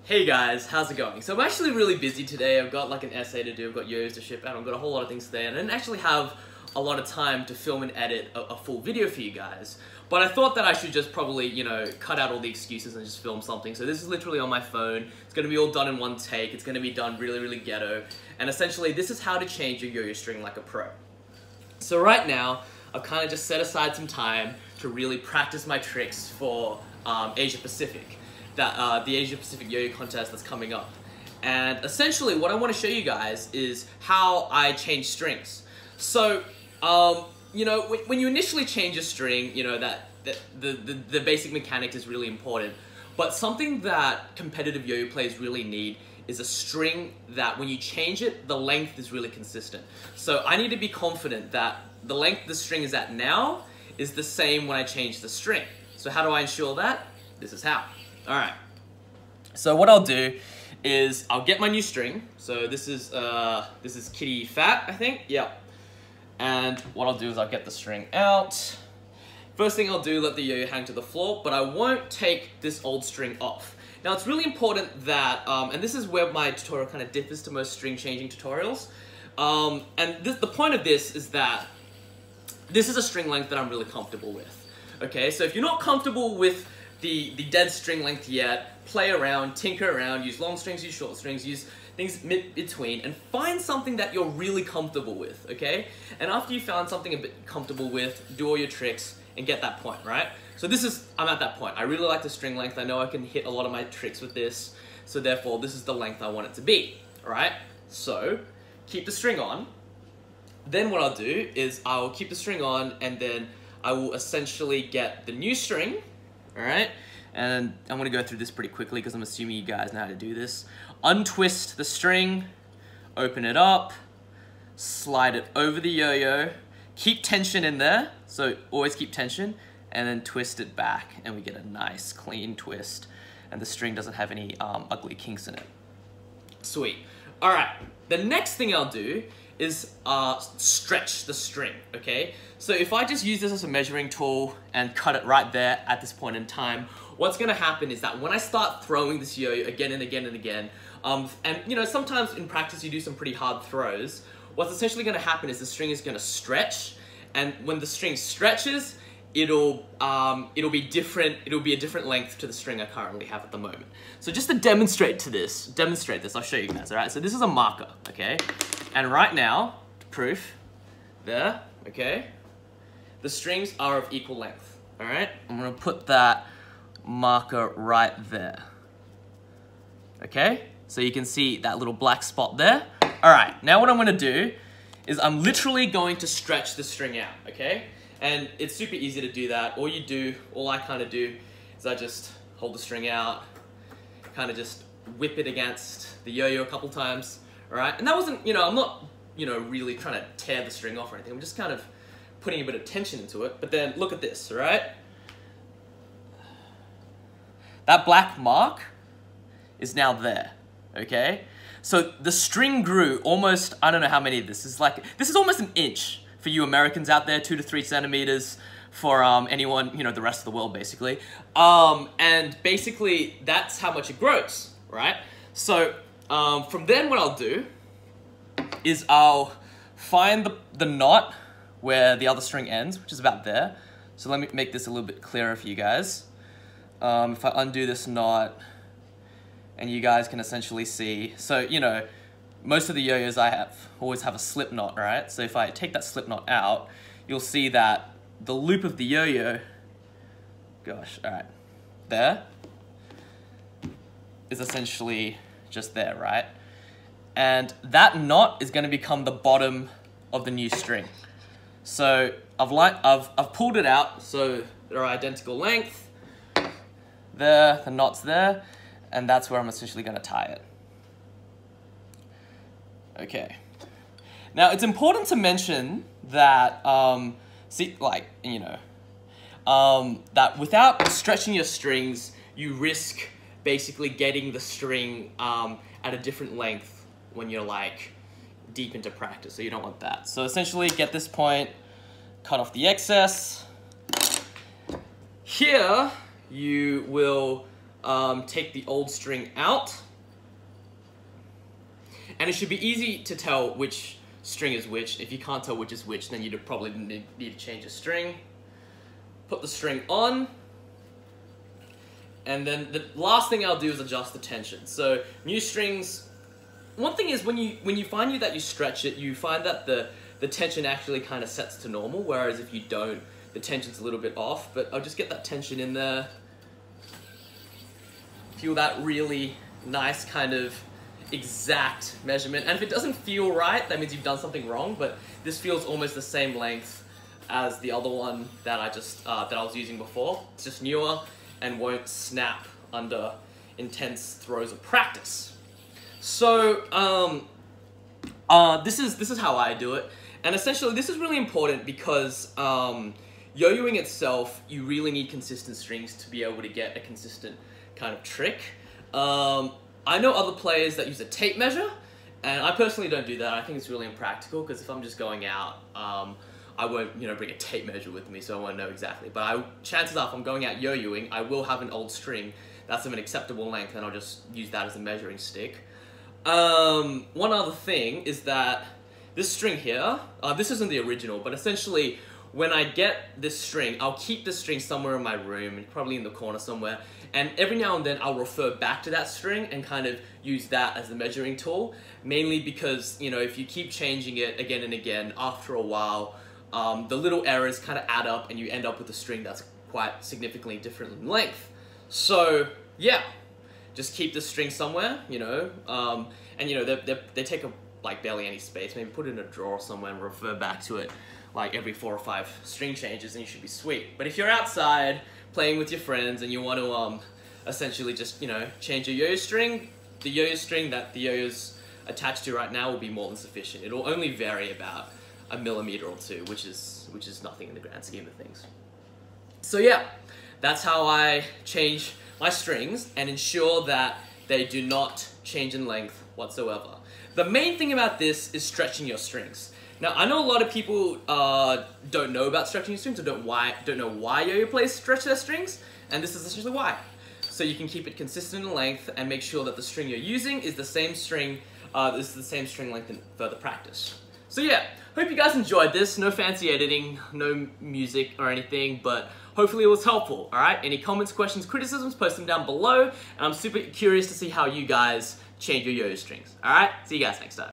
Hey guys, how's it going? So I'm actually really busy today. I've got like an essay to do, I've got Yoyos to ship out, I've got a whole lot of things today, and I didn't actually have a lot of time to film and edit a full video for you guys. But I thought that I should just probably, cut out all the excuses and just film something. So this is literally on my phone. It's gonna be all done in one take. It's gonna be done really, really ghetto. And essentially, this is how to change your yo-yo string like a pro. So right now, I've kind of just set aside some time to really practice my tricks for Asia Pacific. The Asia Pacific Yo-Yo contest that's coming up. And essentially what I want to show you guys is how I change strings. So, when you initially change a string, the basic mechanic is really important. But something that competitive yo-yo players really need is a string that when you change it, the length is really consistent. So I need to be confident that the length the string is at now is the same when I change the string. So how do I ensure that? This is how. Alright, so what I'll do is I'll get my new string. So this is Kitty Fat, I think, yeah. And what I'll do is I'll get the string out. First thing I'll do, let the yo-yo hang to the floor, but I won't take this old string off. Now it's really important that, and this is where my tutorial kind of differs to most string changing tutorials. The point of this is that this is a string length that I'm really comfortable with. Okay, so if you're not comfortable with the dead string length yet, play around, tinker around, use long strings, use short strings, use things between, and find something that you're really comfortable with, okay? And after you found something a bit comfortable with, do all your tricks and get that point, right? So I'm at that point. I really like the string length. I know I can hit a lot of my tricks with this, so therefore this is the length I want it to be, all right? So keep the string on. Then what I'll do is I'll keep the string on, and then I will essentially get the new string. Alright, and I'm going to go through this pretty quickly because I'm assuming you guys know how to do this. Untwist the string, open it up, slide it over the yo-yo, keep tension in there, so always keep tension, and then twist it back, and we get a nice clean twist, and the string doesn't have any ugly kinks in it. Sweet. Alright, the next thing I'll do is stretch the string, okay? So if I just use this as a measuring tool and cut it right there at this point in time, what's gonna happen is that when I start throwing this yo-yo again and again and again, and sometimes in practice you do some pretty hard throws, what's essentially gonna happen is the string is gonna stretch, and when the string stretches, it'll be a different length to the string I currently have at the moment. So just to demonstrate this, I'll show you guys, all right? So this is a marker, okay? And right now, proof, there, okay? The strings are of equal length, all right? I'm gonna put that marker right there, okay? So you can see that little black spot there. All right, now what I'm gonna do is I'm literally going to stretch the string out, okay? And it's super easy to do that. All I kind of do is I just hold the string out, kind of just whip it against the yo-yo a couple times, all right? And that wasn't, I'm not, really trying to tear the string off or anything. I'm just kind of putting a bit of tension into it. But then look at this, all right? That black mark is now there, okay? So the string grew almost, I don't know how many this is almost an inch. For you Americans out there, 2 to 3 centimeters for anyone, the rest of the world basically. And basically that's how much it grows, right? So from then what I'll do is I'll find the knot where the other string ends, which is about there. So let me make this a little bit clearer for you guys. If I undo this knot, and you guys can essentially see, so most of the yo-yos I have always have a slip knot, right? So if I take that slip knot out, you'll see that the loop of the yo-yo, there, is essentially just there, right? And that knot is gonna become the bottom of the new string. So I've pulled it out, so they're identical length. There, the knot's there, and that's where I'm essentially gonna tie it. Okay. Now it's important to mention that, that without stretching your strings, you risk basically getting the string at a different length when you're deep into practice, so you don't want that. So essentially get this point, cut off the excess. Here, you will take the old string out. And it should be easy to tell which string is which. If you can't tell which is which, then you'd probably need to change the string. Put the string on. And then the last thing I'll do is adjust the tension. So new strings, one thing is when you find that you stretch it, you find that the tension actually kind of sets to normal, whereas if you don't, the tension's a little bit off. But I'll just get that tension in there. Feel that really nice kind of exact measurement. And if it doesn't feel right, that means you've done something wrong, but this feels almost the same length as the other one that I was using before. It's just newer and won't snap under intense throws of practice. So this is how I do it, and essentially this is really important because yo-yoing itself, you really need consistent strings to be able to get a consistent kind of trick. I know other players that use a tape measure, and I personally don't do that. I think it's really impractical because if I'm just going out, I won't, bring a tape measure with me, so I won't know exactly. But chances are, if I'm going out yo-yoing, I will have an old string that's of an acceptable length, and I'll just use that as a measuring stick. One other thing is that this string here, this isn't the original, but essentially, when I get this string, I'll keep this string somewhere in my room, probably in the corner somewhere, and every now and then I'll refer back to that string and kind of use that as the measuring tool, mainly because, if you keep changing it again and again, after a while, the little errors kind of add up and you end up with a string that's quite significantly different in length. So, yeah, just keep the string somewhere, and they take up like barely any space. Maybe put it in a drawer somewhere and refer back to it like every 4 or 5 string changes and you should be sweet. But if you're outside playing with your friends and you want to essentially just, change your yo-yo string, the yo-yo string that the yo-yo's attached to right now will be more than sufficient. It'll only vary about a millimeter or two, which is nothing in the grand scheme of things. So yeah, that's how I change my strings and ensure that they do not change in length whatsoever. The main thing about this is stretching your strings. Now, I know a lot of people don't know about stretching your strings or don't know why yo-yo players stretch their strings, and this is essentially why. So you can keep it consistent in length and make sure that the string you're using is the same string, length in further practice. So yeah, hope you guys enjoyed this. No fancy editing, no music or anything, but hopefully it was helpful, alright? Any comments, questions, criticisms, post them down below, and I'm super curious to see how you guys change your yo-yo strings, alright? See you guys next time.